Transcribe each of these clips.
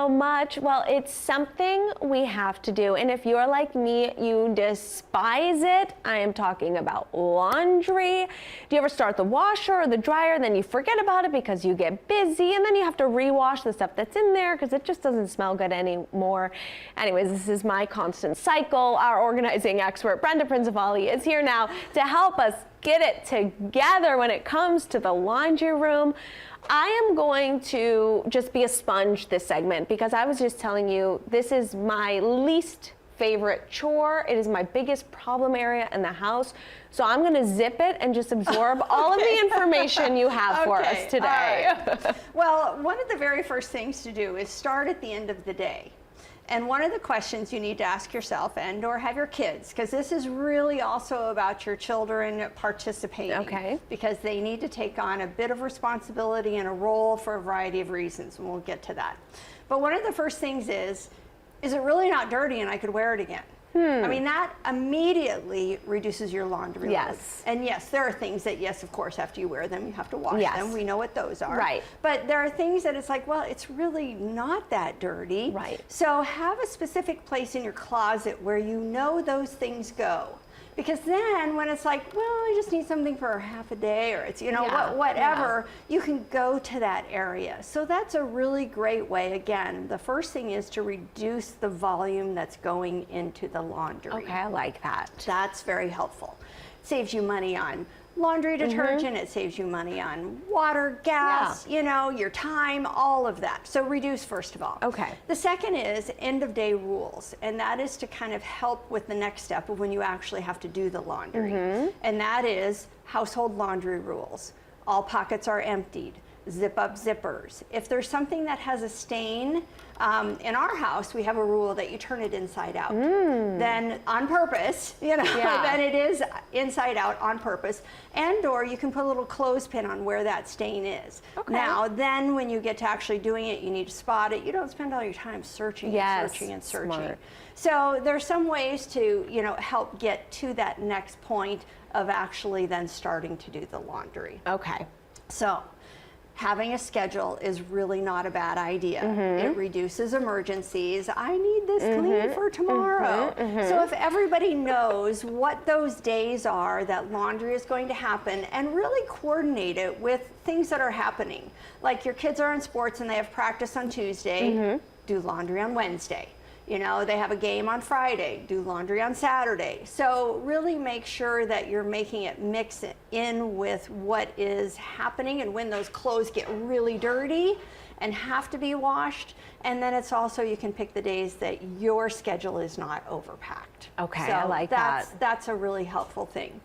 So much. Well, it's something we have to do. And if you're like me, you despise it. I am talking about laundry. Do you ever start the washer or the dryer, then you forget about it because you get busy, and then you have to rewash the stuff that's in there because it just doesn't smell good anymore. Anyways, this is my constant cycle. Our organizing expert, Brenda Principali, is here now to help us get it together when it comes to the laundry room. I am going to just be a sponge this segment because I was just telling you this is my least favorite chore. It is my biggest problem area in the house. So I'm going to zip it and just absorb all of the information you have for us today. Right. Well, one of the very first things to do is start at the end of the day. And one of the questions you need to ask yourself and or have your kids, because this is really also about your children participating. Okay. Because they need to take on a bit of responsibility and a role for a variety of reasons, and we'll get to that. But one of the first things is it really not dirty and I could wear it again? I mean, that immediately reduces your laundry load. Yes. And yes, there are things that, yes, of course, after you wear them, you have to wash them. We know what those are. Right. But there are things that it's like, well, it's really not that dirty. Right. So have a specific place in your closet where you know those things go. Because then when it's like, well, I just need something for half a day, or it's, you know, whatever, you can go to that area. So that's a really great way. Again, the first thing is to reduce the volume that's going into the laundry. Okay, I like that. That's very helpful. Saves you money on laundry detergent, it saves you money on water, gas, you know, your time, all of that. So reduce first of all. Okay. The second is end of day rules, and that is to kind of help with the next step of when you actually have to do the laundry. And that is household laundry rules. All pockets are emptied. Zip up zippers. If there's something that has a stain, in our house, we have a rule that you turn it inside out. Then on purpose, you know, then it is inside out on purpose. And or you can put a little clothespin on where that stain is. Okay. Now, then when you get to actually doing it, you need to spot it. You don't spend all your time searching and searching and searching. Smart. So there's some ways to, you know, help get to that next point of actually then starting to do the laundry. Okay. So having a schedule is really not a bad idea. It reduces emergencies. I need this clean for tomorrow. So if everybody knows what those days are that laundry is going to happen, and really coordinate it with things that are happening. Like your kids are in sports and they have practice on Tuesday, do laundry on Wednesday. You know, they have a game on Friday, do laundry on Saturday. So really make sure that you're making it mix in with what is happening and when those clothes get really dirty and have to be washed. And then it's also, you can pick the days that your schedule is not overpacked. Okay, so I like that. That's a really helpful thing.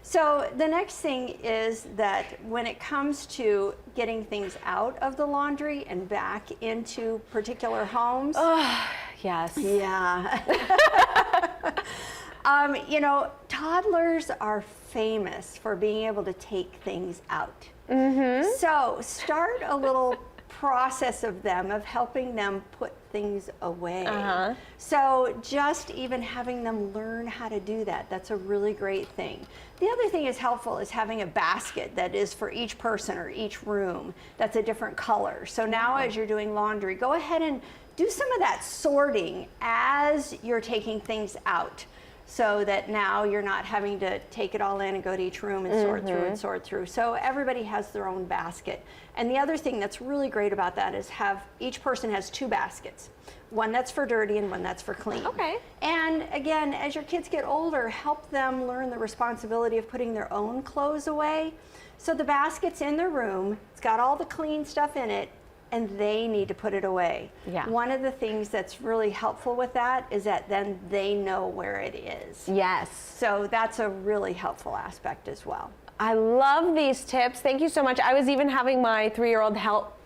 So the next thing is that when it comes to getting things out of the laundry and back into particular homes. Yes. Yeah. You know, toddlers are famous for being able to take things out. So start a little process of them, of helping them put things away. So just even having them learn how to do that, that's a really great thing. The other thing is helpful is having a basket that is for each person or each room that's a different color. So now as you're doing laundry, go ahead and do some of that sorting as you're taking things out, so that now you're not having to take it all in and go to each room and sort through and sort through. So everybody has their own basket. And the other thing that's really great about that is each person has two baskets. One that's for dirty and one that's for clean. Okay. And again, as your kids get older, help them learn the responsibility of putting their own clothes away. So the basket's in their room, it's got all the clean stuff in it, and they need to put it away. Yeah. One of the things that's really helpful with that is that then they know where it is. Yes. So that's a really helpful aspect as well. I love these tips. Thank you so much. I was even having my 3-year-old help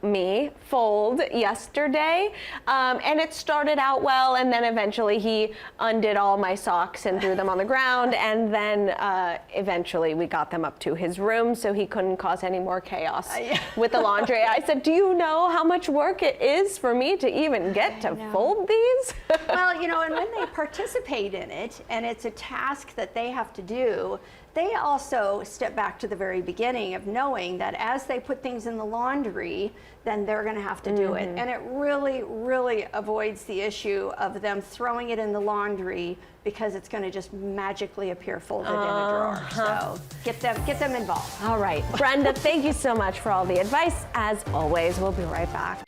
me fold yesterday, and it started out well, and then eventually he undid all my socks and threw them on the ground, and then eventually we got them up to his room so he couldn't cause any more chaos with the laundry. I said, do you know how much work it is for me to even get to fold these? Well, you know, and when they participate in it and it's a task that they have to do, they also step back to the very beginning of knowing that as they put things in the laundry, then they're going to have to do it. And it really, really avoids the issue of them throwing it in the laundry because it's going to just magically appear folded in a drawer. So get them involved. All right. Brenda, thank you so much for all the advice. As always, we'll be right back.